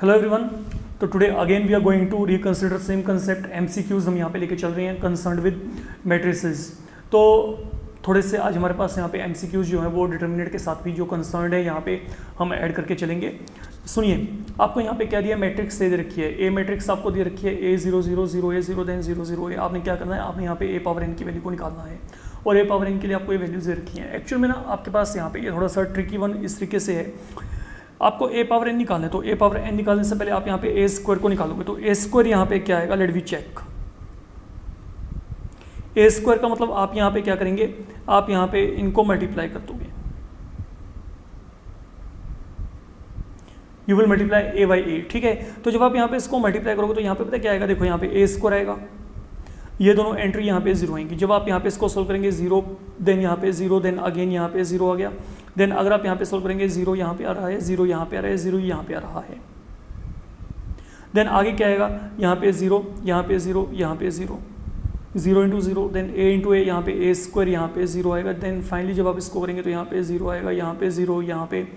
Hello everyone. तो today again we are going to reconsider same concept MCQs हम यहाँ पे लेके चल रहे हैं कंसर्न्ड विद मैट्रिसेस। तो थोड़े से आज हमारे पास यहाँ पे एमसीक्यूज जो है वो डिटर्मिनेंट के साथ भी जो कंसर्न्ड है यहाँ पे हम ऐड करके चलेंगे। सुनिए, आपको यहाँ पे क्या दिया, मैट्रिक्स दे रखी है, ए मैट्रिक्स आपको दे रखी है A0 0 0 A0 देन 0 0 A। आपने क्या करना है, आपने यहाँ पे a पावर n की वैल्यू को निकालना है और a पावर n के लिए आपको ये वैल्यूज दे रखी है। एक्चुअल में ना आपके पास यहाँ पे ये थोड़ा सा ट्रिकी वन इस तरीके से है, आपको a पावर n निकालना है तो a पावर n निकालने से पहले आप यहाँ पे a स्क्वायर को निकालोगे तो a स्क्वायर यहाँ पे क्या आएगा, let we check. a square का मतलब आप यहाँ पे क्या करेंगे, आप यहाँ पे इनको मल्टीप्लाई कर दोगे, you will multiply a by a। ठीक है, तो जब आप यहाँ पे इसको मल्टीप्लाई करोगे तो यहाँ पे पता क्या आएगा, देखो यहाँ पे a स्क्वायर आएगा, ये दोनों एंट्री यहाँ पे जीरो आएंगी। जब आप यहाँ पे इसको सोल्व करेंगे जीरो, देन यहाँ पे जीरो, देन अगेन यहाँ पे जीरो आ गया, देन अगर आप यहाँ पे सोल्व करेंगे जीरो यहाँ पे आ रहा है, जीरो यहाँ पे आ रहा है, जीरो यहाँ पे आ रहा है, देन आगे क्या आएगा, यहाँ पे जीरो, यहाँ पे जीरो, यहाँ पे zero, zero into zero, then a into A, यहाँ पे a स्क्वायर, यहाँ पे जीरो आएगा, देन फाइनली जब आप इसको करेंगे तो यहाँ पे जीरो आएगा, यहाँ पे जीरो, यहाँ पे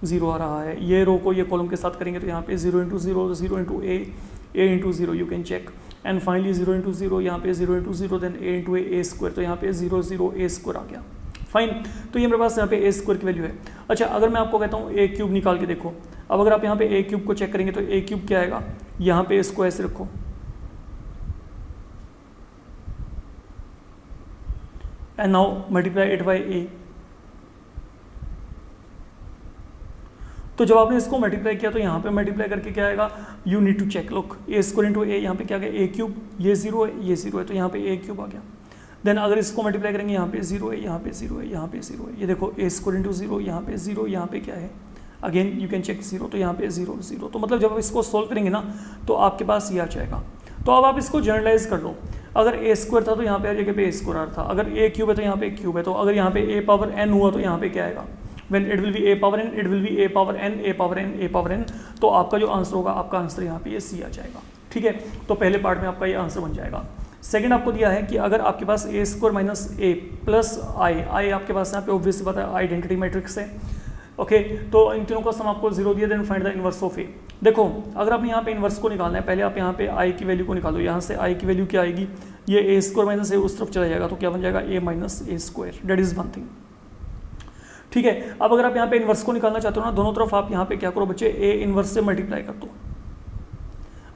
जीरो आ रहा है। ये रो को ये कॉलम के साथ करेंगे तो यहाँ पे zero into zero, zero into A into zero, you can check, and finally zero into zero, यहाँ पे zero into zero, then a into A square, तो यहाँ पे जीरो जीरो a स्क्वायर आ गया। फाइन, तो ये मेरे पास यहाँ पे a स्क्वायर की वैल्यू है। अच्छा, अगर मैं आपको कहता हूँ a क्यूब निकाल के देखो, अब अगर आप यहाँ पे a क्यूब को चेक करेंगे तो a क्यूब क्या आएगा, यहाँ पे इसको ऐसे रखो, and now multiply it by a। तो जब आपने इसको मल्टीप्लाई किया तो यहाँ पे मल्टीप्लाई करके क्या आएगा, you need to check, look a square into A, यहाँ पे क्या गया a क्यूब, ये जीरो है, ये जीरो है, तो यहाँ पे a क्यूब आ गया। देन अगर इसको मल्टीप्लाई करेंगे, यहाँ पे जीरो है, यहाँ पे जीरो है, यहाँ पे जीरो है, ये देखो a स्क्वायर इंटू जीरो, यहाँ पे जीरो, यहाँ पे क्या है, again you can check zero, तो यहाँ पे जीरो जीरो। तो मतलब जब आप इसको सोल्व करेंगे ना तो आपके पास ये आ जाएगा। तो अब आप इसको जनरलाइज कर लो, अगर a स्क्वायर था तो यहाँ पे हर जगह पे a स्क्वायर था, अगर a क्यूब है तो यहाँ पे क्यूब है, तो अगर यहाँ पे a पावर n हुआ तो यहाँ पे क्या आएगा, when it will be a power n, it will be a power n, a power n, a power n। तो आपका जो आंसर होगा, आपका आंसर यहाँ पे ये C आ जाएगा। ठीक है, तो पहले पार्ट में आपका ये आंसर बन जाएगा। सेकंड आपको दिया है कि अगर आपके पास a square minus a plus I आपके पास यहाँ पे ऑब्वियस बात है आइडेंटिटी मैट्रिक्स है। ओके, तो इन तीनों का सम आपको जीरो दिया, then find the inverse of a। देखो, अगर आपने यहाँ पे इनवर्स को निकालना है, पहले आप यहाँ पे i की वैल्यू को निकालो, यहाँ से i की वैल्यू क्या आएगी, ये a स्क्वायर माइनस a उस तरफ चला जाएगा तो क्या बन जाएगा, a minus a square, that is one thing. ठीक है, अब अगर आप यहाँ पे इनवर्स को निकालना चाहते हो ना, दोनों तरफ आप यहाँ पे क्या करो बच्चे, a इनवर्स से मल्टीप्लाई कर दो।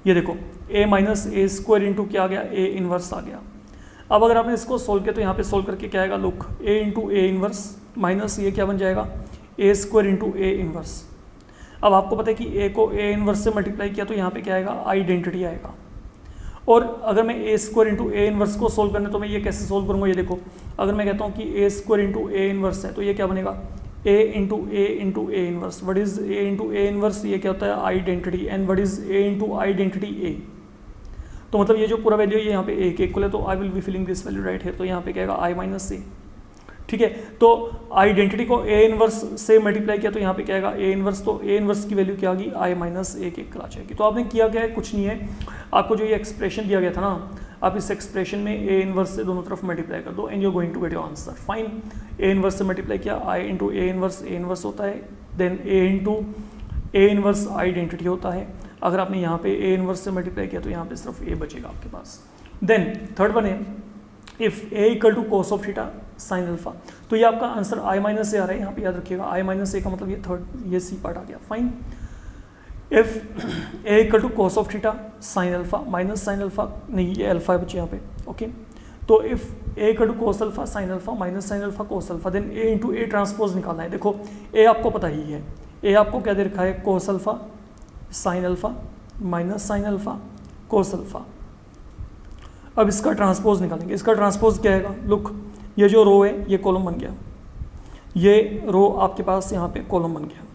ये देखो a minus a square into क्या आ गया, a इनवर्स आ गया। अब अगर आपने इसको सोल्व किया तो यहाँ पे सोल्व करके क्या आएगा, look a into A inverse minus ये क्या बन जाएगा, a square into A inverse. अब आपको पता है कि a को a इनवर्स से मल्टीप्लाई किया तो यहाँ पे क्या आएगा, आइडेंटिटी आएगा। और अगर मैं a square into A inverse को सोल्व करने तो मैं ये कैसे सोल्व करूँगा, ये देखो, अगर मैं कहता हूँ कि a square into A inverse है तो ये क्या बनेगा, a into A inverse. What is a into A inverse, ये क्या होता है, identity, and what is a into identity a। तो मतलब ये जो पूरा वैल्यू है यहाँ पे a के इक्वल है, तो I will be filling this value right है, तो यहाँ पे क्या आएगा, i माइनस a। ठीक है, तो आइडेंटिटी को a इनवर्स से मल्टीप्लाई किया तो यहाँ पे क्या आएगा, a इनवर्स, तो a इनवर्स की वैल्यू क्या आ गई, i माइनस a के इक्वल आ जाएगी। तो आपने किया क्या है, कुछ नहीं है, आपको जो ये एक्सप्रेशन दिया गया था ना, आप इस एक्सप्रेशन में a इनवर्स से दोनों तरफ मल्टीप्लाई कर दो and you are going to get your answer. Fine, a inverse से मल्टीप्लाई किया, i इंटू ए इनवर्स होता है, then a into A inverse identity होता है। अगर आपने यहाँ पे a इनवर्स से मल्टीप्लाई किया तो यहाँ पे सिर्फ a बचेगा आपके पास। देन थर्ड वन है, if a equal to cos of theta sine alpha, तो ये आपका आंसर i माइनस a आ रहा है, यहाँ पे याद रखिएगा i माइनस a का मतलब ये थर्ड, ये सी पार्ट आ गया। Fine, if a equal to cos of theta sine alpha minus sine alpha, नहीं ये अल्फा है बच्चे यहाँ पे। ओके, तो if a equal to cos alpha sine alpha minus sine alpha cos alpha, then a into A transpose निकालना है। देखो a आपको पता ही है, a आपको क्या दे रखा है, कोस alpha sine alpha minus sine alpha cos alpha. अब इसका ट्रांसपोज निकालेंगे, इसका ट्रांसपोज क्या आएगा, लुक ये जो रो है ये कॉलम बन गया, ये रो आपके पास यहाँ पे कॉलम बन गया।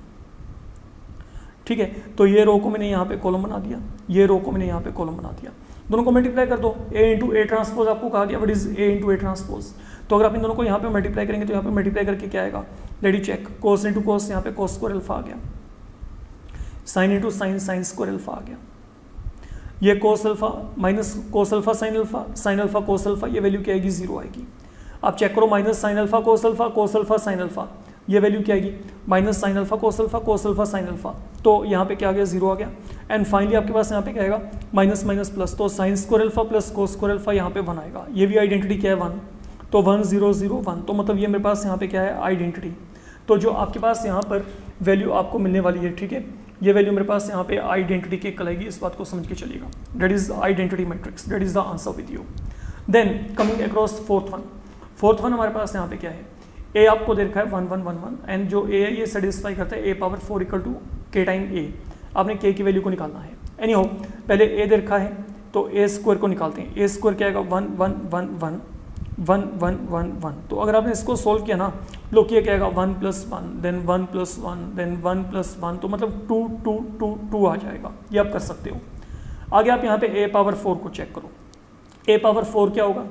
ठीक है, तो ये रो को मैंने यहाँ पे कॉलम बना दिया, ये रो को मैंने यहाँ पे कॉलम बना दिया, दोनों को मल्टीप्लाई कर दो, a इंटू ए ट्रांसपोज आपको कहा गया, what is a into A transpose. तो अगर आप इन दोनों को यहाँ पे मल्टीप्लाई करेंगे तो यहाँ पे मल्टीप्लाई करके क्या आएगा, let you check, cos into cos, यहाँ पे कोस स्क्वायर अल्फा आ गया, sine into sine square alpha आ गया, ये cos alpha minus cos alpha sine alpha cos alpha, ये वैल्यू क्या आएगी, जीरो आएगी। आप चेक करो, minus sine alpha cos alpha sine alpha, ये वैल्यू क्या आएगी, minus sine alpha cos alpha sine alpha, तो यहाँ पे क्या आ गया, 0 आ गया। एंड फाइनली आपके पास यहाँ पे क्या आएगा, माइनस माइनस प्लस, तो sign square alpha plus cos square alpha यहाँ पे 1 आएगा। ये भी आइडेंटिटी क्या है, 1, तो 1 0 0 1, तो मतलब ये मेरे पास यहाँ पे क्या है, आइडेंटिटी। तो जो आपके पास यहाँ पर वैल्यू आपको मिलने वाली है, ठीक है, ये वैल्यू मेरे पास यहाँ पे आइडेंटिटी के कहलाएगी, इस बात को समझ के चलिएगा। That is identity matrix, that is the answer with you. Then coming across fourth one हमारे पास यहाँ पे क्या है, ए आपको दे रखा है 1 1 1 1, एंड जो ए है ये सेटिस्फाई करता है a power 4 equal to k time a। आपने k की वैल्यू को निकालना है। एनी हो, पहले a दे रखा है तो a स्क्वायर को निकालते हैं। a स्क्वायर क्या आएगा, 1 1 1 1 1 1 1 1। तो अगर आपने इसको सोल्व किया ना, लोग ये क्या आएगा, 1 + 1 देन 1 + 1 देन 1 + 1, तो मतलब 2 2 2 2 आ जाएगा। ये आप कर सकते हो। आगे आप यहाँ पे a पावर 4 को चेक करो। a पावर 4 क्या होगा,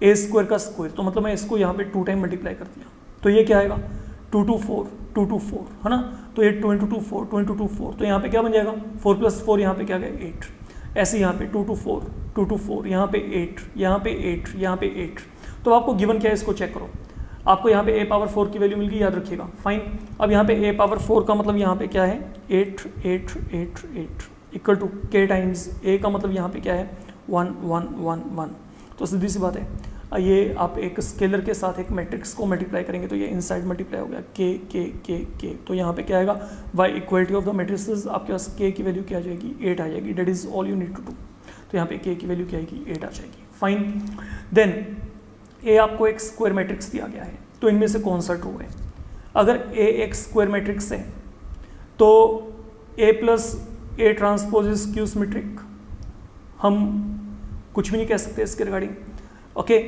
a स्क्वायर का स्क्वायर, तो मतलब मैं इसको यहाँ पे 2 टाइम मल्टीप्लाई कर दिया, तो ये क्या आएगा, 2 2 4 2 2 4, है ना। तो ये 2 × 2 4 2 × 2 4, तो यहाँ पे क्या बन जाएगा, 4 + 4 यहाँ पे क्या गया, 8। ऐसे यहाँ पे 2 2 4 2 2 4, यहाँ पे 8, यहाँ पे 8, यहाँ पे 8। तो आपको गिवन क्या है, इसको चेक करो। आपको यहाँ पे a पावर 4 की वैल्यू मिल गई, याद रखिएगा। फाइन, अब यहाँ पे a पावर 4 का मतलब यहाँ पे क्या है, 8 8 8 8 equal to k times a का मतलब यहाँ पे क्या है, 1 1 1 1। तो सीधी सी बात है, ये आप एक स्केलर के साथ एक मैट्रिक्स को मल्टीप्लाई करेंगे तो ये इनसाइड मल्टीप्लाई हो गया, k। तो यहाँ पे क्या आएगा, bye equality of the matrices आपके पास k की वैल्यू क्या आ जाएगी, 8 आ जाएगी। That is all you need to do. तो यहाँ पे k की वैल्यू क्या आएगी, 8 आ जाएगी। फाइन, देन a आपको एक स्क्वायर मैट्रिक्स दिया गया है, तो इनमें से कौन सा ट्रू है। अगर a एक स्क्वायर मैट्रिक्स है तो a + a transpose is Q symmetric. हम कुछ भी नहीं कह सकते इसके regarding. Okay,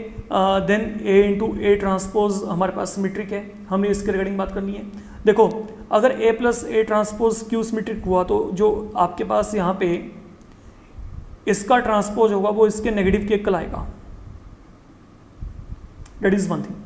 then a × a transpose हमारे पास सिमेट्रिक है, हमें इसके रिगार्डिंग बात करनी है। देखो, अगर a + a transpose Q symmetric हुआ तो जो आपके पास यहाँ पे इसका ट्रांसपोज होगा वो इसके नेगेटिव के इक्वल आएगा। That is one thing.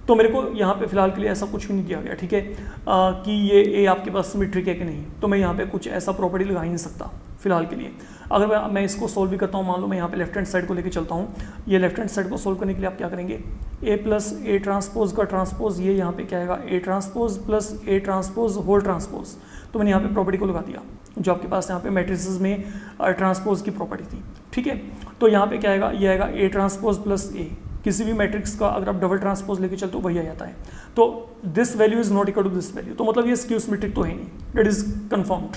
तो मेरे को यहाँ पे फिलहाल के लिए ऐसा कुछ भी नहीं दिया गया, ठीक है, कि ये a आपके पास सिमेट्रिक है कि नहीं, तो मैं यहाँ पे कुछ ऐसा प्रॉपर्टी लगा ही नहीं सकता फिलहाल के लिए। अगर मैं इसको सोल्व भी करता हूँ, मान लो मैं यहाँ पे लेफ्ट हैंड साइड को लेके चलता हूँ, ये लेफ्ट हैंड साइड को सोल्व करने के लिए आप क्या करेंगे, a + a ट्रांसपोज का ट्रांसपोज, ये यहाँ पे क्या आएगा, a transpose + a transpose whole transpose. तो मैंने यहाँ पे प्रॉपर्टी को लगा दिया जो आपके पास यहाँ पे मैट्रिसेस में ट्रांसपोज की प्रॉपर्टी थी, ठीक है। तो यहाँ पे क्या आएगा, ये आएगा a ट्रांसपोज + a। किसी भी मैट्रिक्स का अगर आप डबल ट्रांसपोज लेके चलते हो वही आ जाता है। तो this value is not equal to this value, तो मतलब ये स्क्यू सिमेट्रिक तो है नहीं, दैट इज कंफर्म्ड।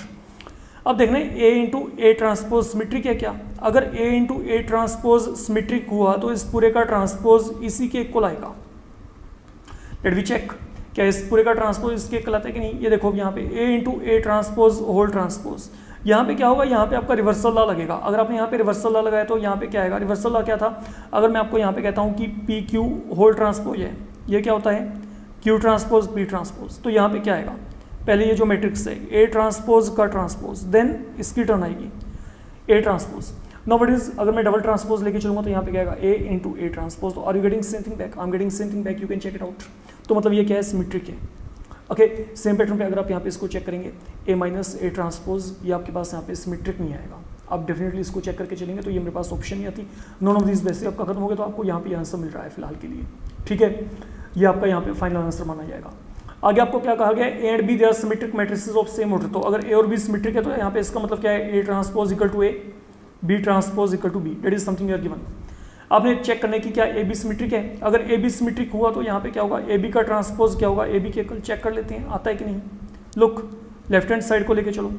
अब देखना है a × a ट्रांसपोज सिमेट्रिक है क्या। अगर a × a ट्रांसपोज सिमेट्रिक हुआ तो इस पूरे का ट्रांसपोज इसी के इक्वल आएगा। लेट वी चेक, क्या इस पूरे का ट्रांसपोज इसके इक्वल आता है कि नहीं। ये देखो यहाँ पे a × a transpose whole transpose, यहाँ पे क्या होगा, यहाँ पे आपका रिवर्सल लॉ लगेगा। अगर आपने यहाँ पे रिवर्सल लॉ लगाया तो यहाँ पे क्या आएगा, रिवर्सल लॉ क्या था, अगर मैं आपको यहाँ पे कहता हूँ कि PQ होल ट्रांसपोज है, ये क्या होता है, Q ट्रांसपोज P ट्रांसपोज। तो यहाँ पे क्या आएगा, पहले ये जो मैट्रिक्स है A ट्रांसपोज का ट्रांसपोज, देन इसकी टर्न आएगी A transpose. Now what is, अगर मैं डबल ट्रांसपोज लेके चलूँगा तो यहाँ पे क्या आएगा, A × A ट्रांसपोज। तो are you getting same thing back, I am getting same thing back, you can check it out. तो मतलब ये क्या है, सिमेट्रिक है। ओके, सेम पैटर्न पे अगर आप यहाँ पे इसको चेक करेंगे a - a ट्रांसपोज, ये आपके पास यहाँ पे सिमेट्रिक नहीं आएगा। आप डेफिनेटली इसको चेक करके चलेंगे तो ये मेरे पास ऑप्शन नहीं आती। नॉन ऑफ दिस वैसे आपका खत्म हो गया तो आपको यहाँ पे आंसर मिल रहा है फिलहाल के लिए, ठीक है। ये आपका यहाँ पे फाइनल आंसर माना जाएगा। आगे आपको क्या कहा गया, a and b they are symmetric matrices of same order. तो अगर a और b सिमेट्रिक है तो यहाँ पे इसका मतलब क्या है, a transpose equal to a, b transpose equal to b। That is something you are given. आपने चेक करने की क्या ए बी सिमेट्रिक है। अगर ए बी सिमेट्रिक हुआ तो यहाँ पे क्या होगा, ए बी का ट्रांसपोज क्या होगा, ए बी के इक्वल चेक कर लेते हैं आता है कि नहीं। लुक, लेफ्ट हैंड साइड को लेके चलो,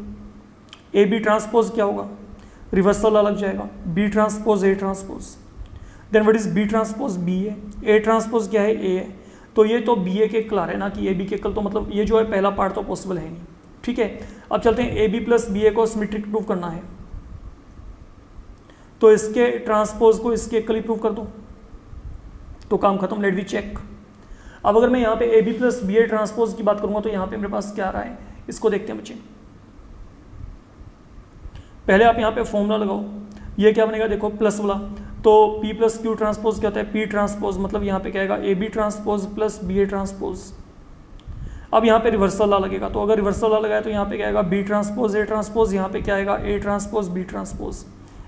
ए बी ट्रांसपोज क्या होगा, रिवर्सल अलग जाएगा, B transpose A transpose. Then what is B transpose, B A. A transpose क्या है, ए है। तो ये तो बी ए के इक्वल आ रहा है ना कि ए बी के इक्वल, तो मतलब ये जो है पहला पार्ट तो पॉसिबल है नहीं, ठीक है। अब चलते हैं, ए बी प्लस बी ए को सिमेट्रिक प्रूव करना है तो इसके ट्रांसपोज को इसके इक्वली प्रूव कर दो तो काम खत्म। Let we check. अब अगर मैं यहाँ पे A B plus B A transpose की बात करूंगा तो यहाँ पे मेरे पास क्या आ रहा है, इसको देखते हैं बच्चे। पहले आप यहाँ पे फॉर्मूला लगाओ, ये क्या बनेगा देखो, प्लस वाला। तो P प्लस क्यू ट्रांसपोज क्या होता है, P ट्रांसपोज, मतलब यहाँ पे क्या आएगा, A B transpose plus B A transpose. अब यहाँ पे रिवर्सल लॉ लगेगा, तो अगर रिवर्सल लॉ लगाया तो यहाँ पे क्या आएगा, बी ट्रांसपोज ए ट्रांसपोज, यहाँ पे क्या आएगा, A transpose B transpose.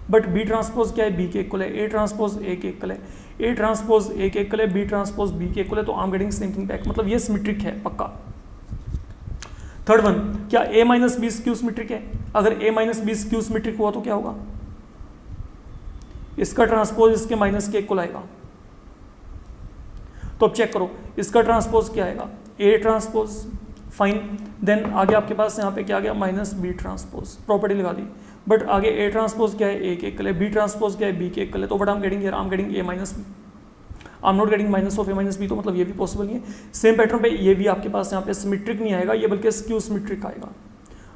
But B transpose क्या है, बी के इक्वल है, ए ट्रांसपोज ए के इक्वल है, ए ट्रांसपोज ए के इक्वल है, बी ट्रांसपोज बी के इक्वल है। तो I am getting same thing back, मतलब ये सिमेट्रिक है पक्का। थर्ड वन, क्या a minus B skew symmetric है? अगर a minus B skew symmetric हुआ तो क्या होगा? इसका ट्रांसपोज इसके माइनस के इक्वल आएगा। तो अब चेक करो इसका ट्रांसपोज क्या आएगा, a ट्रांसपोज, फाइन। देन आगे आपके पास यहाँ पे क्या आ गया, माइनस बी ट्रांसपोज, प्रॉपर्टी लगा दी। बट आगे a ट्रांसपोज क्या है, a के इक्वल है, b ट्रांसपोज क्या है, b के इक्वल है। तो but I am getting here, I am getting a minus B, I am not getting minus of a minus B. तो मतलब ये भी पॉसिबल नहीं है। सेम पैटर्न पे ये भी आपके पास यहाँ पे सिमेट्रिक नहीं आएगा, ये बल्कि स्क्यू सिमेट्रिक आएगा।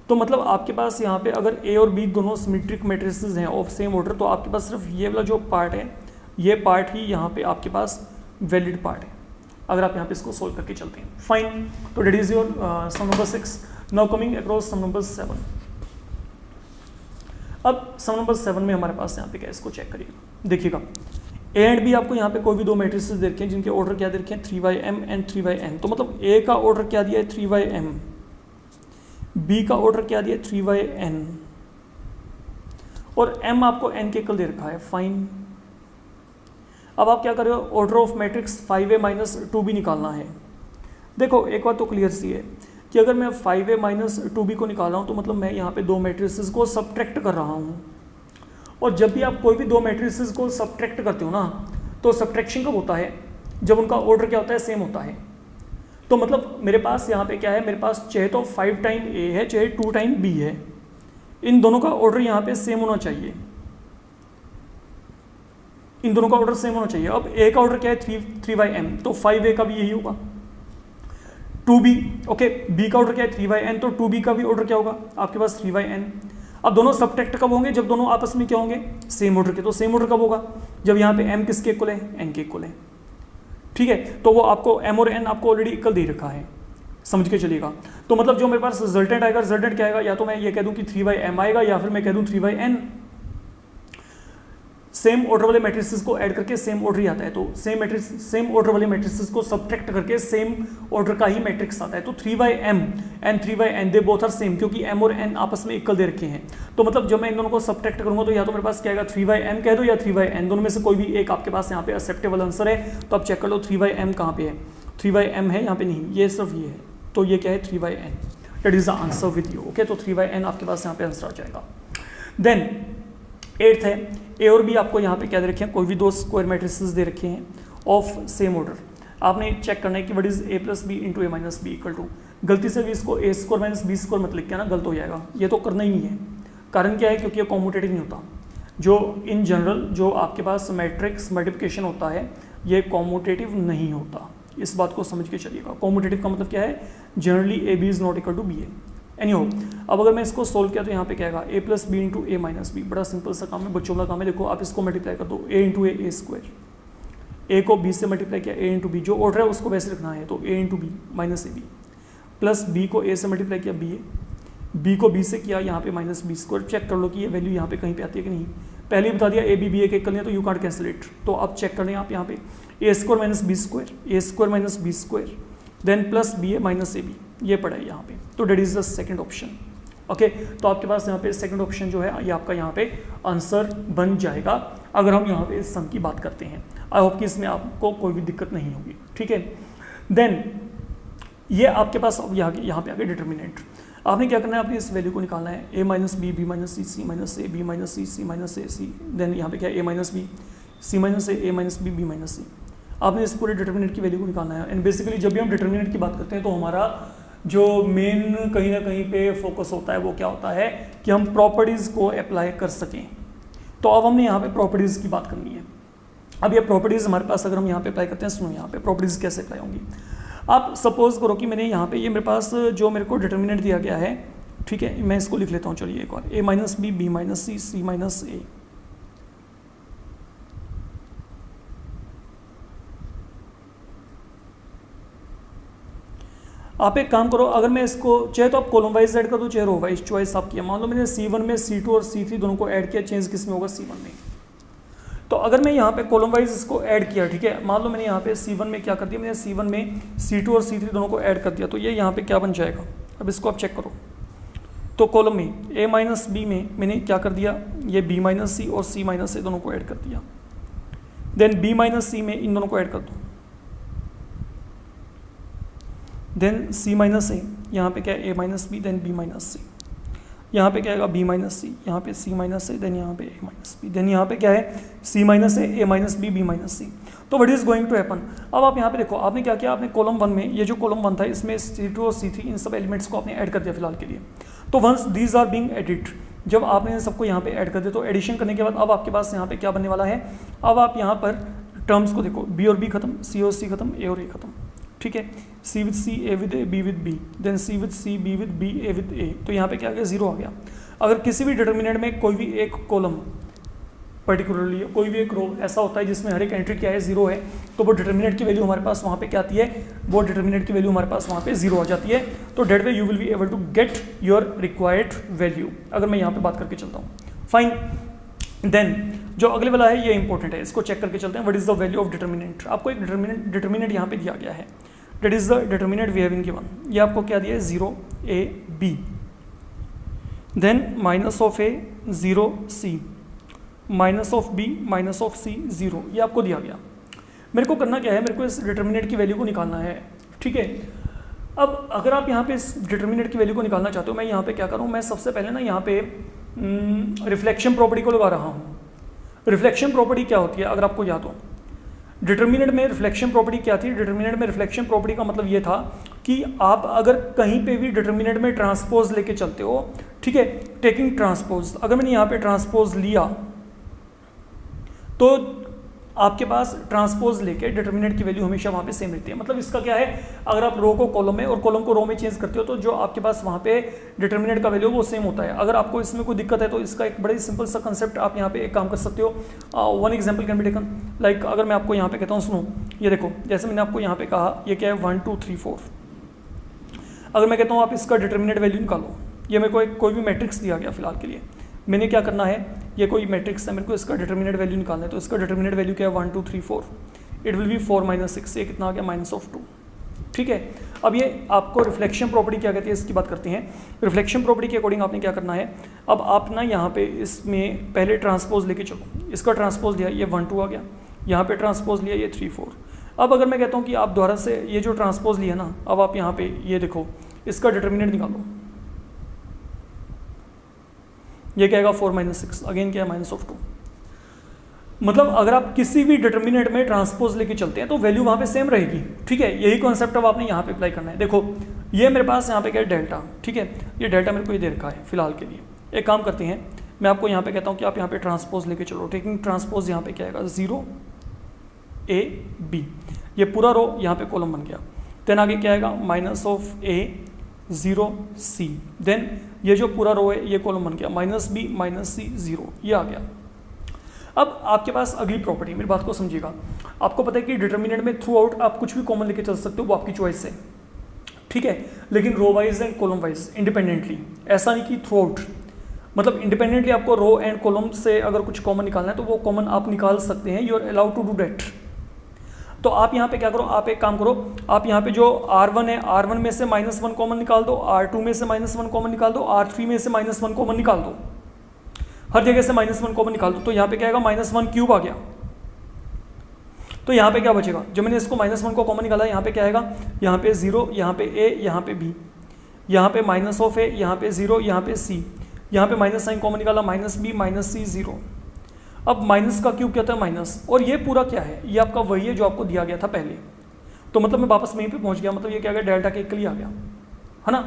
तो मतलब आपके पास यहाँ पे अगर a और b दोनों सिमेट्रिक मैट्रिसेस हैं ऑफ सेम ऑर्डर, तो आपके पास सिर्फ ये वाला जो पार्ट है, ये पार्ट ही यहाँ पे आपके पास वैलिड पार्ट है, अगर आप यहाँ पे इसको सोल्व करके चलते हैं। फाइन, तो that is your sum number 6। Now coming across sum number 7। अब सम नंबर 7 में हमारे पास यहाँ पे क्या है, इसको चेक करिएगा, देखिएगा ए एंड बी आपको यहाँ पे कोई भी दो मैट्रिसेस दे रखे हैं जिनके ऑर्डर क्या दे रखे हैं, 3/m एंड 3/n। तो मतलब ए का ऑर्डर क्या दिया है, 3/m, बी का ऑर्डर क्या दिया है, 3/n, और m आपको n के इक्वल दे रखा है, फाइन। अब आप क्या कर रहे हो, order of matrix 5a minus 2b निकालना है। देखो एक बात तो क्लियर सी है कि अगर मैं 5a माइनस 2b को निकाल रहा हूँ तो मतलब मैं यहाँ पे दो मैट्रिसेस को सब्ट्रैक्ट कर रहा हूँ। और जब भी आप कोई भी दो मैट्रिसेस को सब्ट्रैक्ट करते हो ना, तो सब्ट्रैक्शन कब होता है, जब उनका ऑर्डर क्या होता है, सेम होता है। तो मतलब मेरे पास यहाँ पे क्या है, मेरे पास चाहे तो 5 टाइम a है, चाहे 2 टाइम b है, इन दोनों का ऑर्डर यहाँ पे सेम होना चाहिए, इन दोनों का ऑर्डर सेम होना चाहिए। अब a का ऑर्डर क्या है, 3/m, तो 5a का भी यही होगा। 2b, ओके, b का ऑर्डर क्या है, 3/n, तो 2b का भी ऑर्डर क्या होगा आपके पास, 3/n। अब दोनों सब्ट्रैक्ट कब होंगे, जब दोनों आपस में क्या होंगे, सेम ऑर्डर के। तो सेम ऑर्डर कब होगा, जब यहाँ पे m किसके इक्वल है, n के इक्वल है, ठीक है। तो वो आपको m और n आपको ऑलरेडी इक्वल दे रखा है, समझ के चलिएगा। तो मतलब जो मेरे पास रिजल्टेंट आएगा, रिजल्टेंट क्या आएगा, या तो मैं ये कह दूं कि 3/m आएगा, या फिर मैं कह दूं 3/n। सेम ऑर्डर वाले मैट्रिसेस को ऐड करके सेम ऑर्डर ही आता है। तो सेम ऑर्डर वाले मैट्रिसेस को सब्ट्रैक्ट करके सेम ऑर्डर का ही मैट्रिक्स आता है। तो 3/m and 3/n they both are same, क्योंकि m और n आपस में इक्वल दे रखे हैं। तो मतलब जब मैं इन दोनों को सब्ट्रैक्ट करूंगा तो या तो मेरे पास क्या आएगा, 3/m कह दो या 3/n, दोनों में से कोई भी एक आपके पास यहाँ पे एक्सेप्टेबल आंसर है। तो आप चेक कर लो 3/m कहाँ पे है, 3/m है यहाँ पे नहीं, ये सिर्फ ये है। तो ये क्या है, 3/n, that is the answer with you, okay. तो 3/n आपके पास यहाँ पे आंसर आ जाएगा। देन 8th है, ए और बी आपको यहाँ पे क्या दे रखे हैं, कोई भी दो स्क्वायर मैट्रिसेस दे रखे हैं ऑफ सेम ऑर्डर। आपने चेक करना है कि what is a plus B into A minus B equal to, गलती से भी इसको a square minus B square मत लिख के ना, गलत हो जाएगा। ये तो करना ही नहीं है। कारण क्या है, क्योंकि ये कॉम्यूटेटिव नहीं होता। जो इन जनरल जो आपके पास मैट्रिक्स मल्टीप्लिकेशन होता है, ये कॉम्यूटेटिव नहीं होता, इस बात को समझ के चलिएगा। कॉम्यूटेटिव का मतलब क्या है, generally A B is not equal to B A. Anyhow, अब अगर मैं इसको सोल्व किया तो यहाँ पे क्या आएगा, a plus B into A minus B. बड़ा सिंपल सा काम है, बच्चों का काम है। देखो आप इसको मल्टीप्लाई कर दो, a into A square, A को b से मल्टीप्लाई किया, a इंटू बी, जो ऑर्डर है उसको वैसे रखना है। तो a into B minus A B, plus b को a से मल्टीप्लाई किया, b को b से किया, यहाँ पे माइनस बी स्क्वायर। चेक कर लो कि ये वैल्यू यहाँ पे कहीं पे आती है कि नहीं। पहले ही बता दिया a b b a के इक्वल नहीं है, तो यू कांट कैंसिल इट। तो आप चेक कर लें आप यहाँ पे a square minus B square, a square minus B square, then plus B A minus A B, ये पड़ा है यहाँ पे। तो that is the second option, okay. तो आपके पास यहाँ पे सेकंड ऑप्शन जो है ये आपका यहाँ पे आंसर बन जाएगा, अगर हम यहाँ पे इस सम की बात करते हैं। आई होप कि इसमें आपको कोई भी दिक्कत नहीं होगी, ठीक है। देन ये आपके पास अब यहाँ पे आगे डिटर्मिनेंट। आपने क्या करना है, आपने इस वैल्यू को निकालना है, a minus B, B minus C, C minus A, B minus C, C minus A, C. Then यहाँ पे क्या है, a minus B, C minus A, minus B, B minus C. आपने इस पूरे डिटर्मिनेंट की वैल्यू को निकालना है। एंड बेसिकली जब भी हम डिटर्मिनेंट की बात करते हैं तो हमारा जो मेन कहीं ना कहीं पे फोकस होता है वो क्या होता है कि हम प्रॉपर्टीज़ को अप्लाई कर सकें। तो अब हमने यहाँ पे प्रॉपर्टीज़ की बात करनी है। अब ये प्रॉपर्टीज़ हमारे पास अगर हम यहाँ पे अप्लाई करते हैं, सुनो यहाँ पे प्रॉपर्टीज़ कैसे अप्लाई होंगी। आप सपोज करो कि मैंने यहाँ पे ये मेरे पास जो मेरे को डिटर्मिनेंट दिया गया है, ठीक है, मैं इसको लिख लेता हूँ। चलिए एक बार, a minus B, B minus C, C minus A. आप एक काम करो, अगर मैं इसको चाहे तो आप कॉलम वाइज ऐड कर दो, चाहे रो वाइज, चॉइस आप किया। मान लो मैंने C1 में C2 और C3 दोनों को ऐड किया, चेंज किस में होगा, C1 में। तो अगर मैं यहाँ पे कॉलम वाइज इसको ऐड किया, ठीक है, मान लो मैंने यहाँ पे C1 में क्या कर दिया, मैंने C1 में C2 और C3 दोनों को ऐड कर दिया, तो ये यहाँ पे क्या बन जाएगा। अब इसको आप चेक करो। तो कॉलम में a माइनस बी में मैंने क्या कर दिया, ये b माइनस सी और c माइनस ए दोनों को ऐड कर दिया। देन b माइनस सी में इन दोनों को ऐड कर दो, देन c माइनस ए, यहाँ पे क्या है A minus B then B minus C, यहाँ पे क्या आएगा बी माइनस सी, यहाँ पे सी माइनस ए देन यहाँ पे ए माइनस बी, देन यहाँ पे क्या है C minus A minus B B minus C. तो what is going to happen, अब आप यहाँ पे देखो आपने क्या किया, आपने कॉलम 1 में ये जो कॉलम 1 था इसमें C2 और C3 इन सब एलिमेंट्स को आपने ऐड कर दिया फिलहाल के लिए। तो once these are being added, जब आपने इन सबको यहाँ पे ऐड कर दिया तो एडिशन करने के बाद अब आपके पास यहाँ पे क्या बनने वाला है, अब आप यहाँ पर टर्म्स को देखो, बी और बी खत्म, सी और सी खत्म, ए और ए खत्म, ठीक है, C with C, A with A, B with B, then C with C, B with B, A with A. तो यहाँ पे क्या आ गया 0 आ गया। अगर किसी भी डिटर्मिनेंट में कोई भी एक कॉलम पर्टिकुलरली कोई भी एक रो ऐसा होता है जिसमें हर एक एंट्री क्या है 0 है, तो वो डिटर्मिनेंट की वैल्यू हमारे पास वहाँ पे क्या आती है, वो डिटर्मिनेंट की वैल्यू हमारे पास वहाँ पे 0 आ जाती है। तो that way you will be able to get your required value, अगर मैं यहाँ पे बात करके चलता हूँ। फाइन, देन जो अगले वाला है ये इंपॉर्टेंट है, इसको चेक करके चलते हैं। What is the value of determinant, आपको एक डिटर्मिनेंट यहाँ पे दिया गया है, that is the determinant we have given. ये आपको क्या दिया है 0 a b, then minus of a 0 c, minus of b minus of c 0, ये आपको दिया गया। मेरे को करना क्या है, मेरे को इस डिटर्मिनेंट की वैल्यू को निकालना है, ठीक है। अब अगर आप यहाँ पे इस डिटर्मिनेंट की वैल्यू को निकालना चाहते हो, मैं यहाँ पे क्या करूँ, मैं सबसे पहले ना यहाँ पे रिफ्लेक्शन प्रॉपर्टी को लगा रहा हूँ। रिफ्लेक्शन प्रॉपर्टी क्या होती है अगर आपको याद हो, डिटर्मिनेंट में रिफ्लेक्शन प्रॉपर्टी क्या थी, डिटर्मिनेंट में रिफ्लेक्शन प्रॉपर्टी का मतलब ये था कि आप अगर कहीं पे भी डिटर्मिनेंट में ट्रांसपोज लेके चलते हो, ठीक है, टेकिंग ट्रांसपोज, अगर मैंने यहाँ पे ट्रांसपोज लिया तो आपके पास ट्रांसपोज लेके डिटर्मिनेंट की वैल्यू हमेशा वहाँ पे सेम रहती है। मतलब इसका क्या है, अगर आप रो को कॉलम में और कॉलम को रो में चेंज करते हो तो जो आपके पास वहाँ पे डिटर्मिनेंट का वैल्यू वो सेम होता है। अगर आपको इसमें कोई दिक्कत है तो इसका एक बड़ा ही सिंपल सा कंसेप्ट आप यहाँ पे एक काम कर सकते हो। One example can be taken, like अगर मैं आपको यहाँ पे कहता हूँ सुनो, ये देखो जैसे मैंने आपको यहाँ पे कहा ये क्या है 1 2 3 4, अगर मैं कहता हूँ आप इसका डिटर्मिनेंट वैल्यू निकालो, ये मेरे को एक कोई भी मैट्रिक्स दिया गया फिलहाल के लिए, मैंने क्या करना है, ये कोई मैट्रिक्स है, मेरे को इसका डिटर्मिनेंट वैल्यू निकालना है। तो इसका डिटर्मिनेंट वैल्यू क्या है 1 2 3 4, इट विल बी 4 - 6, ये कितना आ गया -2, ठीक है। अब ये आपको रिफ्लेक्शन प्रॉपर्टी क्या कहती है इसकी बात करते हैं। रिफ्लेक्शन प्रॉपर्टी के अकॉर्डिंग आपने क्या करना है, अब आप ना यहाँ पे इसमें पहले ट्रांसपोज लेके चलो, इसका ट्रांसपोज लिया ये 1 2 आ गया, यहाँ पे ट्रांसपोज लिया ये 3 4। अब अगर मैं कहता हूँ कि आप दोबारा से ये जो ट्रांसपोज लिया ना, अब आप यहाँ पे ये देखो इसका डिटर्मिनेंट निकालो, ये क्या आएगा 4 - 6, अगेन क्या है -2। मतलब अगर आप किसी भी डिटर्मिनेंट में ट्रांसपोज लेके चलते हैं तो वैल्यू वहाँ पे सेम रहेगी, ठीक है। यही कॉन्सेप्ट अब आपने यहाँ पे अप्लाई करना है। देखो ये मेरे पास यहाँ पे क्या है डेल्टा, ठीक है, ये डेल्टा मेरे को ये दे रखा है फिलहाल के लिए। एक काम करते हैं, मैं आपको यहाँ पे कहता हूँ कि आप यहाँ पे ट्रांसपोज लेके चलो, टेकिंग ट्रांसपोज यहाँ पे क्या आएगा 0 a b, ये पूरा रो यहाँ पे कॉलम बन गया। देन आगे क्या आएगा -a 0 c, देन ये जो पूरा रो है ये कॉलम बन गया -b - c 0, ये आ गया। अब आपके पास अगली प्रॉपर्टी, मेरी बात को समझिएगा, आपको पता है कि डिटर्मिनेंट में थ्रू आउट आप कुछ भी कॉमन लेके चल सकते हो, वो आपकी चॉइस है, ठीक है। लेकिन row wise and column wise independently, ऐसा नहीं कि थ्रू आउट, मतलब इंडिपेंडेंटली आपको रो एंड कॉलम से अगर कुछ कॉमन निकालना है तो वो कॉमन आप निकाल सकते हैं, you are allowed to do that. तो आप यहाँ पे क्या करो, आप एक काम करो, आप यहाँ पे जो R1 है, R1 में से -1 कॉमन निकाल दो, R2 में से -1 कॉमन निकाल दो, R3 में से -1 कॉमन निकाल दो, हर जगह से -1 कॉमन निकाल दो। तो यहाँ पे क्या आएगा -1³ आ गया। तो यहाँ पे क्या बचेगा, जब मैंने इसको -1 को कॉमन निकाला, यहाँ पे क्या आएगा, यहाँ पे 0, यहाँ पे a, यहाँ पे b, यहाँ पे -a, यहाँ पे 0, यहाँ पे c, यहाँ पे माइनस साइन कॉमन निकाला -b - c 0। अब माइनस का क्यूब क्या था माइनस, और ये पूरा क्या है, ये आपका वही है जो आपको दिया गया था पहले। तो मतलब मैं वापस वहीं पे पहुंच गया, मतलब ये क्या गया डेल्टा के इक्वली आ गया, है ना।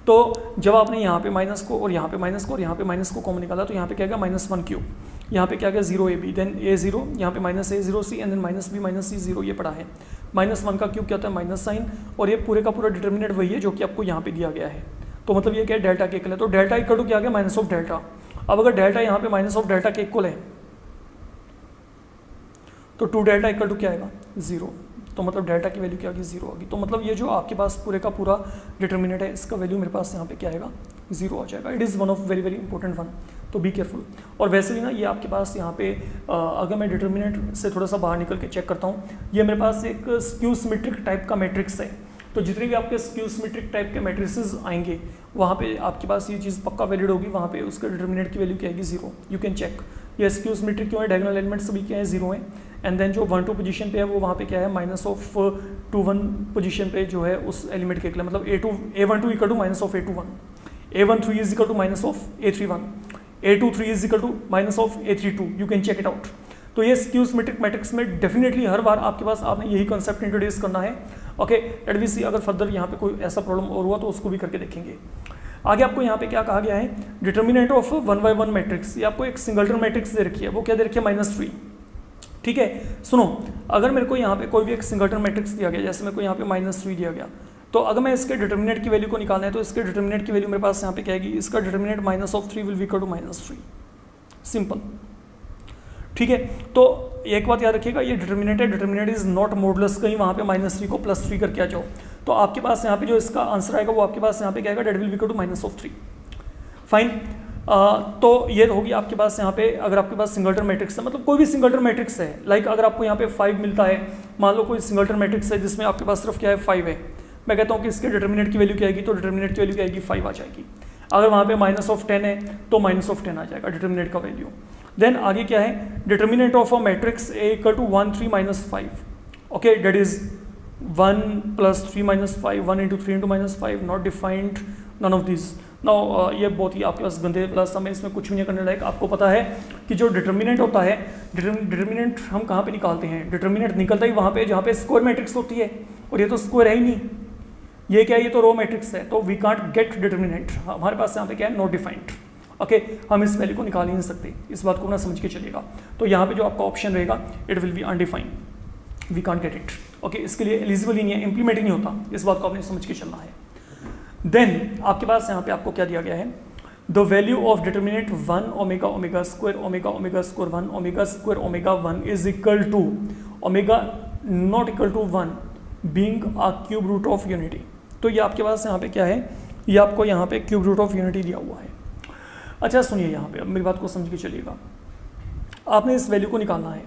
तो जब आपने यहाँ पे माइनस को और यहाँ पे माइनस को और यहाँ पे माइनस को कॉमन निकाला, तो यहाँ पे क्या गया -1³, यहाँ पे क्या गया 0 a b, देन a 0, यहाँ पे -a 0 c and then -b - c 0, ये पड़ा है। -1 का क्यूब क्या होता है माइनस साइन, और ये पूरे का पूरा डिटर्मिनेंट वही है जो कि आपको यहाँ पे दिया गया है। तो मतलब ये क्या है डेल्टा के इक्वल है। तो डेल्टा इक्वल टू क्या आ गया माइनस ऑफ डेल्टा। अब अगर डेल्टा यहाँ पे माइनस ऑफ डेल्टा के इक्वल है तो 2 डेल्टा इक्वल टू क्या आएगा 0। तो मतलब डेल्टा की वैल्यू क्या आएगी 0 होगी। तो मतलब ये जो आपके पास पूरे का पूरा डिटर्मिनेंट है, इसका वैल्यू मेरे पास यहाँ पे क्या आएगा 0 आ जाएगा। It is one of very very important one, तो बी केयरफुल। और वैसे भी ना ये आपके पास यहाँ पे अगर मैं डिटर्मिनेंट से थोड़ा सा बाहर निकल के चेक करता हूँ, ये मेरे पास एक स्क्यू सिमेट्रिक टाइप का मैट्रिक्स है। तो जितने भी आपके स्क्यू सिमेट्रिक टाइप के मैट्रिसेस आएंगे वहाँ पे आपके पास ये चीज़ पक्का वैलिड होगी, वहाँ पे उसका डिटर्मिनेंट की वैल्यू क्या आएगी 0। यू कैन चेक ये स्क्यू सिमेट्रिक क्यों है, डायगोनल एलिमेंट्स सभी क्या है 0 है, एंड देन जो 1 2 पोजीशन पे है वो वहाँ पे क्या है माइनस ऑफ 2 1 पोजीशन पे जो है उस एलिमेंट के मतलब A12 equal to minus of A21, A13 is equal to minus of A31, A23 is equal to minus of A32, you can check it out. तो ये स्क्यू सिमेट्रिक मैट्रिक्स में definitely हर बार आपके पास आपने यही कंसेप्ट इंट्रोड्यूस करना है। ओके, लेट वी सी अगर फर्दर यहाँ पे कोई ऐसा प्रॉब्लम और हुआ तो उसको भी करके देखेंगे। आगे आपको यहाँ पे क्या कहा गया है, डिटर्मिनेंट ऑफ 1 by 1 मैट्रिक्स, ये आपको एक सिंगलटन मैट्रिक्स दे रखी है, वो क्या दे रखी है -3। ठीक है, सुनो, अगर मेरे को यहाँ पे कोई भी एक सिंगलटन मैट्रिक्स दिया गया, जैसे मेरे को यहाँ पे -3 दिया गया, तो अगर मैं इसके डिटर्मिनेंट की वैल्यू को निकालना है तो इसके डिटर्मिनेंट की वैल्यू मेरे पास यहाँ पे क्या आएगी, इसका determinant -3 will be equal to -3, simple. ठीक है, तो एक बात याद रखिएगा, ये डिटर्मिनेंट है, डिटर्मिनेंट इज नॉट मॉडुलस, कहीं वहाँ पे -3 को +3 करके आ जाओ, तो आपके पास यहाँ पे जो इसका आंसर आएगा वो आपके पास यहाँ पे क्या आएगा, that will be equal to -3। Fine, तो ये होगी आपके पास यहाँ पे, अगर आपके पास सिंगलटन मैट्रिक्स है, मतलब कोई भी सिंगलटन मैट्रिक्स है, लाइक अगर आपको यहाँ पे 5 मिलता है, मान लो कोई सिंगलटन मैट्रिक्स है जिसमें आपके पास सिर्फ क्या है 5 है, मैं कहता हूँ कि इसके डिटर्मिनेंट की वैल्यू क्या आएगी, तो डिटर्मिनेंट की वैल्यू क्या आएगी 5 आ जाएगी। अगर वहाँ पे -10 है तो -10 आ जाएगा डिटर्मिनेंट का वैल्यू। देन आगे क्या है, determinant of a matrix A equal to 1 3 -5, okay, that is 1 + 3 - 5, 1 × 3 × -5, not defined none of this. Now ये बहुत ही आपके पास गंदे प्लस समय, इसमें कुछ भी नहीं करने लायक। आपको पता है कि जो डिटर्मिनेंट होता है, डिटर्मिनेंट हम कहाँ पे निकालते हैं, डिटर्मिनेंट निकलता ही वहाँ पे जहाँ पे स्क्वायर मैट्रिक्स होती है, और ये तो स्क्वायर है ही नहीं, ये क्या है, ये तो रो मैट्रिक्स है, तो वी कांट गेट डिटर्मिनेंट, हमारे पास यहाँ पे क्या है, नॉट डिफाइंड। ओके, हम इस वैल्यू को निकाल ही नहीं सकते, इस बात को ना समझ के चलिएगा। तो यहाँ पे जो आपका ऑप्शन रहेगा, it will be undefined, we can't get it. Okay, इसके लिए एलिजिबल ही नहीं है, इंप्लीमेंट ही नहीं होता, इस बात को आपने समझ के चलना है। देन आपके पास यहाँ पे आपको क्या दिया गया है, the value of determinant 1 omega omega square omega omega square 1 omega square omega 1 is equal to omega not equal to 1 being a cube root of unity. तो ये आपके पास यहाँ पे क्या है, ये आपको यहाँ पे क्यूब रूट ऑफ यूनिटी दिया हुआ है। अच्छा सुनिए, यहाँ पे अब मेरी बात को समझ के चलिएगा, आपने इस वैल्यू को निकालना है,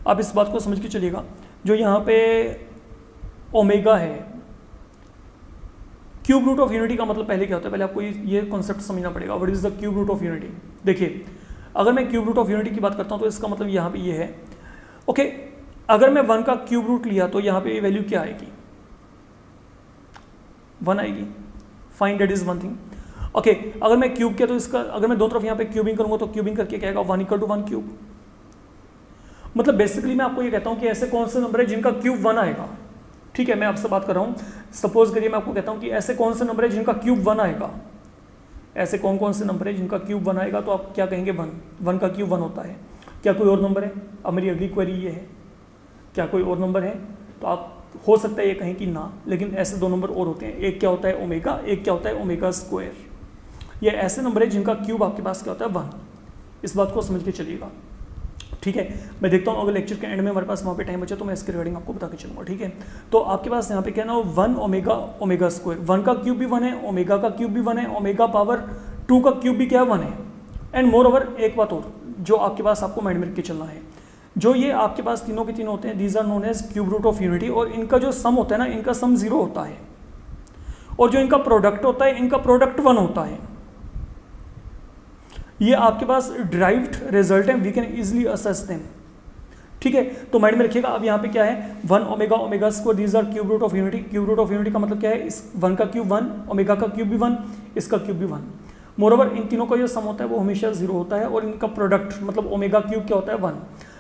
आप इस बात को समझ के चलिएगा, जो यहाँ पे ओमेगा है, क्यूब रूट ऑफ यूनिटी का मतलब पहले क्या होता है, पहले आपको ये कॉन्सेप्ट समझना पड़ेगा, what is the cube root of unity. देखिए, अगर मैं क्यूब रूट ऑफ यूनिटी की बात करता हूँ तो इसका मतलब यहाँ पे ये है, ओके, अगर मैं 1 का क्यूब रूट लिया तो यहाँ पे ये वैल्यू क्या आएगी, 1 आएगी। Fine, that is one thing. Okay, अगर मैं क्यूब किया तो इसका, अगर मैं दो तरफ यहाँ पे क्यूबिंग करूंगा तो क्यूबिंग करके क्या आएगा, 1 = 1 क्यूब। मतलब बेसिकली मैं आपको ये कहता हूँ कि ऐसे कौन से नंबर है जिनका क्यूब 1 आएगा। ठीक है, मैं आपसे बात कर रहा हूँ, सपोज करिए मैं आपको कहता हूँ कि ऐसे कौन से नंबर है जिनका क्यूब 1 आएगा, ऐसे कौन से नंबर है जिनका क्यूब 1 आएगा, तो आप क्या कहेंगे, 1 का क्यूब 1 होता है। क्या कोई और नंबर है? अब मेरी अगली क्वेरी ये है, क्या कोई और नंबर है? तो आप हो सकता है ये कहें कि ना, लेकिन ऐसे 2 नंबर और होते हैं, एक क्या होता है ओमेगा, एक क्या होता है ओमेगा स्क्वायर। ये ऐसे नंबर है जिनका क्यूब आपके पास क्या होता है 1, इस बात को समझ के चलिएगा। ठीक है, मैं देखता हूँ अगर लेक्चर के एंड में हमारे पास वहाँ पे टाइम बचा तो मैं इसके रिगार्डिंग आपको बता के चलूँगा। ठीक है, तो आपके पास यहाँ पे क्या ना 1 ओमेगा ओमेगा स्क्वायर, 1 का क्यूब भी 1 है, ओमेगा का क्यूब भी 1 है, ओमेगा पावर 2 का क्यूब भी क्या 1 है। एंड मोर ओवर एक बात और जो आपके पास आपको माइंड में रख के चलना है, जो ये आपके पास तीनों के तीनों होते हैं, these are known as cube root of unity, और इनका जो सम होता है ना, इनका सम 0 होता है, और जो इनका प्रोडक्ट होता है, इनका प्रोडक्ट 1 होता है। ये आपके पास डिराइव्ड रिजल्ट है, we can easily assess them. ठीक है, तो माइंड में रखिएगा। अब यहाँ पे क्या है, 1 omega omega square, these are cube root of unity. Cube root of unity का मतलब क्या है, इस 1 का क्यूब 1, ओमेगा का क्यूब भी 1, इसका क्यूब भी 1। मोरओवर इन तीनों का जो सम होता है वो हमेशा 0 होता है, और इनका प्रोडक्ट मतलब ओमेगा क्यूब क्या होता है 1।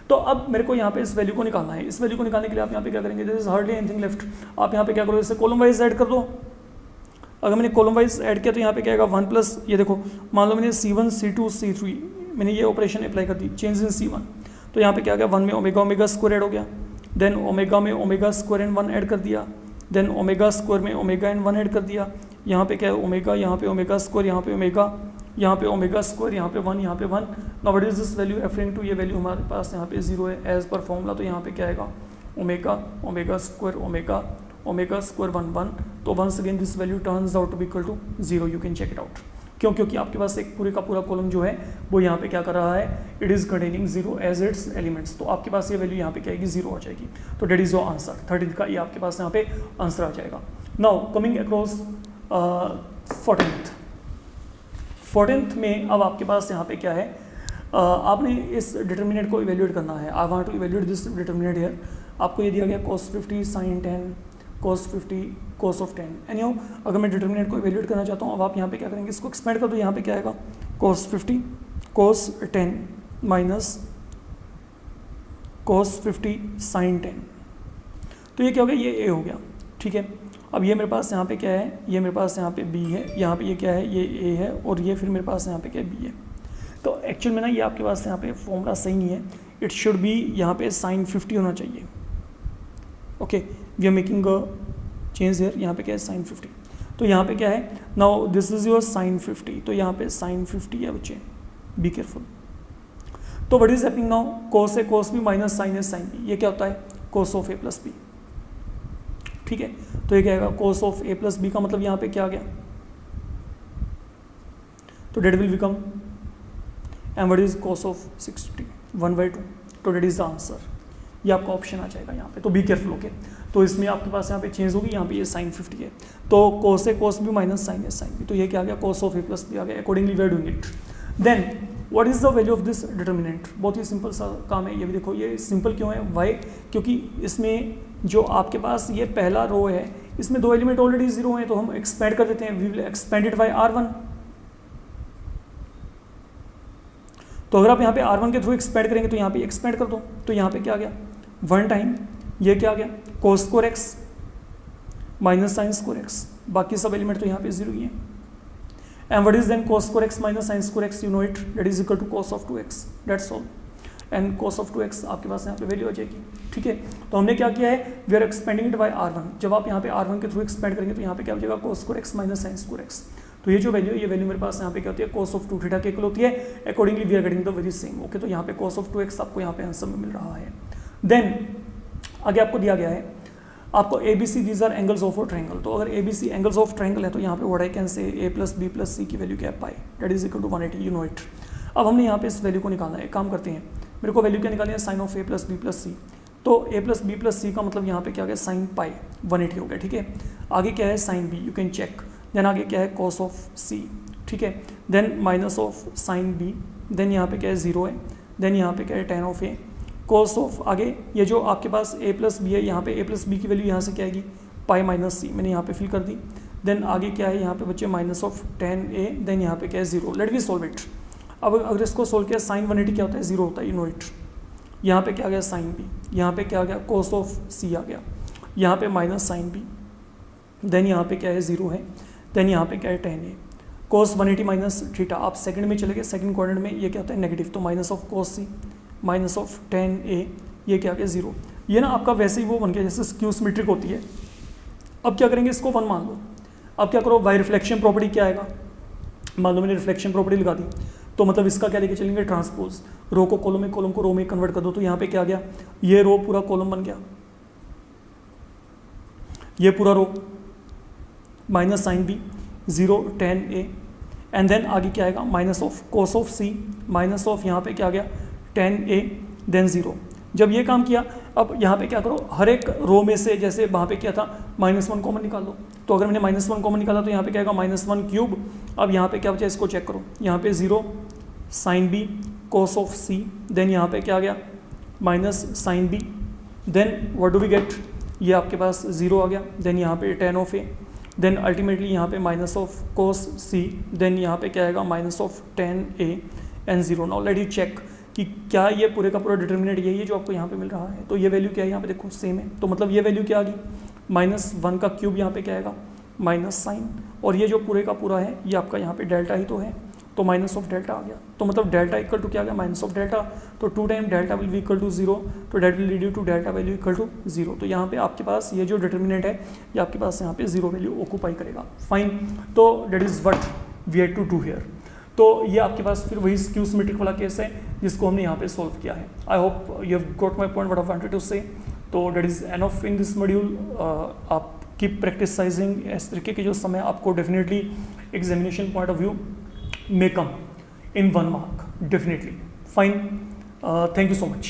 तो अब मेरे को यहाँ पे इस वैल्यू को निकालना है। इस वैल्यू को निकालने के लिए आप यहाँ पे क्या करेंगे, this is hardly anything left. आप यहाँ पे क्या करो, इसे कॉलम वाइज ऐड कर दो। अगर मैंने कॉलम वाइज ऐड किया तो यहाँ पे क्या आएगा 1 प्लस, ये देखो मान लो मैंने C1 C2 C3 मैंने ये ऑपरेशन अप्लाई कर दी, चेंज इन C1, तो यहाँ पे क्या आ गया, 1 में ओमेगा ओमेगा स्क्वायर ऐड हो गया, देन ओमेगा में ओमेगा स्क्वायर एंड 1 ऐड कर दिया, देन ओमेगा स्क्वायर में ओमेगा एंड 1 ऐड कर दिया। यहाँ पे क्या है ओमेगा, यहाँ पे ओमेगा स्क्वायर, यहाँ पे ओमेगा, यहाँ पे ओमेगा स्क्वायर, यहाँ पे 1, यहाँ पे 1। Now what is this value referring to, ये वैल्यू हमारे पास यहाँ पे 0 है एज पर फॉर्मूला। तो यहाँ पे क्या आएगा omega omega square omega omega square 1 1। तो once again this value turns out to be equal to 0, you can check it out. क्यों? क्योंकि आपके पास एक पूरे का पूरा कॉलम जो है वो यहाँ पे क्या कर रहा है, it is containing 0 as its elements. तो आपके पास ये वैल्यू यहाँ पे क्या आएगी, 0 आ जाएगी। तो that is your answer, 13th का ये आपके पास यहाँ पे आंसर आ जाएगा। नाउ कमिंग अक्रॉस 14th में अब आपके पास यहाँ पे क्या है, आपने इस डिटर्मिनेंट को इवेल्यूएट करना है। I want to evaluate this determinant here. आपको ये दिया गया cos 50 sin 10 cos 50 cos of 10। Anyhow अगर मैं डिटर्मिनेंट को इवेल्यूएट करना चाहता हूँ, अब आप यहाँ पे क्या करेंगे, इसको एक्सपेंड कर दो। यहाँ पे क्या आएगा, cos 50 cos 10 minus cos 50 sin 10। तो ये क्या हो गया, ये a हो गया, ठीक है। अब ये मेरे पास यहाँ पे क्या है, ये मेरे पास यहाँ पे b है, यहाँ पे ये क्या है, ये a है, और ये फिर मेरे पास यहाँ पे क्या है, b है। तो एक्चुअल में ना ये आपके पास यहाँ पे फॉर्मूला सही नहीं है, इट शुड बी यहाँ पे sin 50 होना चाहिए। Okay, we are making a change here. यहाँ पे क्या है, sin 50। तो यहाँ पे क्या है, now this is your sin 50, तो यहाँ पे sin 50 है बच्चे, बी केयरफुल। तो what is happening now, cos है cos b माइनस sin है sin b, ये क्या होता है, cos of a plus b, ठीक है। तो ये क्या आएगा, cos of a plus b का मतलब यहाँ पे क्या आ गया, तो that will become, and what is cos of 60 1/2, तो डेट इज द आंसर। ये आपका ऑप्शन आ जाएगा यहाँ पे, तो बी केयरफुल। ओके, तो इसमें आपके पास यहाँ पे चेंज होगी, यहाँ पे ये sin 50 है, तो cos है cos b माइनस sin है sin b, तो ये क्या आ गया, cos of a plus b आ गया। Accordingly we are doing it. Then what is the value of this determinant, बहुत ही सिंपल सा काम है। ये भी देखो, ये सिंपल क्यों है, वाई, क्योंकि इसमें जो आपके पास ये पहला रो है, इसमें दो एलिमेंट ऑलरेडी जीरो हैं, तो हम एक्सपेंड कर देते हैं, we will expand it by r1। तो अगर आप यहाँ पे r1 के थ्रू एक्सपेंड करेंगे तो यहाँ पे एक्सपेंड कर दो, तो यहाँ पे क्या आ गया, 1 टाइम ये क्या आ गया, cos square x minus sine square x, बाकी सब एलिमेंट तो यहाँ पे जीरो ही है। And what is then cos square x minus sine square x, you know it, that is equal to cos of 2x, that's all. And cos of 2x आपके पास यहाँ पे वैल्यू आ जाएगी, ठीक है। तो हमने क्या किया है, we are expanding it by r1। जब आप यहाँ पे r1 के थ्रू एक्सपेंड करेंगे तो यहाँ पे क्या हो जाएगा, cos square x minus sine square x। तो ये जो वैल्यू है, ये वैल्यू मेरे पास यहाँ पे क्या होती है, cos ऑफ 2 थीटा के इक्वल होती है। Accordingly we are getting the very same. Okay, तो यहाँ पे cos ऑफ 2x आपको यहाँ पे आंसर में मिल रहा है। देन आगे आपको दिया गया है, आपको ABC these are angles of a triangle. तो अगर ABC एंगल्स ऑफ ट्रायंगल है, तो यहाँ पे what I can say a plus b plus c की वैल्यू क्या है, pi, that is equal to 180, you know it. अब हमने यहाँ पे इस वैल्यू को निकालना है, एक काम करते हैं, मेरे को वैल्यू क्या निकालनी है, sine of a plus b plus c। तो a plus b plus c का मतलब यहाँ पे क्या गया, साइन पाई 180 हो गया, ठीक है। आगे क्या है, sine b, you can check. Then आगे क्या है, cos ऑफ c, ठीक है। Then minus of sine b, then यहाँ पे क्या है, 0 है। देन यहाँ पे क्या है, tan of a, cos of, आगे ये जो आपके पास a प्लस बी है, यहाँ पे a प्लस बी की वैल्यू यहाँ से क्या आएगी, पाई माइनस सी, मैंने यहाँ पे फिल कर दी। देन आगे क्या है, यहाँ पे बच्चे minus of tan a, then यहाँ पे क्या है, 0। Let we solve it. अब अगर इसको सोल्व किया, साइन 180 क्या होता है, 0 होता है, यू नो इट। यहाँ पे क्या आ गया, साइन b, यहाँ पे क्या आ गया, cos ऑफ c आ गया, यहाँ पे माइनस साइन b, देन यहाँ पे क्या है, 0 है। देन यहाँ पे क्या है, tan a, cos 180 minus theta. आप सेकंड में चले गए, सेकंड क्वाड्रेंट में ये क्या होता है, नेगेटिव, तो minus of cos c minus of tan a, ये क्या आ गया, 0। ये ना आपका वैसे ही वो बन गया जैसे स्क्यू सिमेट्रिक होती है। अब क्या करेंगे, इसको 1 मान लो। अब क्या करो, वाई रिफ्लेक्शन प्रॉपर्टी क्या आएगा, मान लो मैंने रिफ्लेक्शन प्रॉपर्टी लगा दी, तो मतलब इसका क्या लेके चलेंगे, ट्रांसपोज। रो को कॉलम में, कॉलम को रो में कन्वर्ट कर दो, तो यहाँ पे क्या आ गया, ये रो पूरा कॉलम बन गया, ये पूरा row, minus sine b, 0 tan a, and then आगे क्या आएगा, minus of cos of c, minus of यहाँ पे क्या आ गया, tan a, देन 0। जब ये काम किया, अब यहाँ पे क्या करो, हर एक रो में से, जैसे वहाँ पे क्या था, -1 कॉमन निकाल लो। तो अगर मैंने -1 कॉमन निकाला तो यहाँ पे क्या आएगा, -1 क्यूब। अब यहाँ पे क्या बचा, इसको चेक करो, यहाँ पे 0 sine b cos of c, then यहाँ पे क्या आ गया, minus sine b, then what do we get, ये आपके पास 0 आ गया। देन यहाँ पे tan of a, then ultimately यहाँ पे minus of cos c, then यहाँ पे क्या आएगा, minus of tan a and 0। Now let you check कि क्या ये पूरे का पूरा डिटर्मिनेंट यही है जो आपको यहाँ पे मिल रहा है। तो ये वैल्यू क्या है, यहाँ पे देखो सेम है, तो मतलब ये वैल्यू क्या आ गई, -1 का क्यूब, यहाँ पे क्या आएगा, माइनस साइन, और ये जो पूरे का पूरा है ये आपका यहाँ पे डेल्टा ही तो है, तो माइनस ऑफ डेल्टा आ गया। तो मतलब डेल्टा इक्वल टू क्या आ गया, माइनस ऑफ डेल्टा, तो 2 time delta will be equal to 0, तो that will lead you to delta value equal to 0। तो यहाँ पे आपके पास ये जो डिटर्मिनेंट है ये आपके पास यहाँ पे 0 वैल्यू ऑक्यूपाई करेगा। फाइन, तो that is what we had to do here. तो ये आपके पास फिर वही स्क्यू सिमेट्रिक वाला केस है जिसको हमने यहाँ पे सॉल्व किया है। I hope you have got my point what I wanted to say. तो that is enough in this module. आप कीप प्रैक्टिसाइजिंग, इस तरीके के जो समय आपको definitely examination point of view में कम in 1 mark, definitely. Fine. Thank you so much.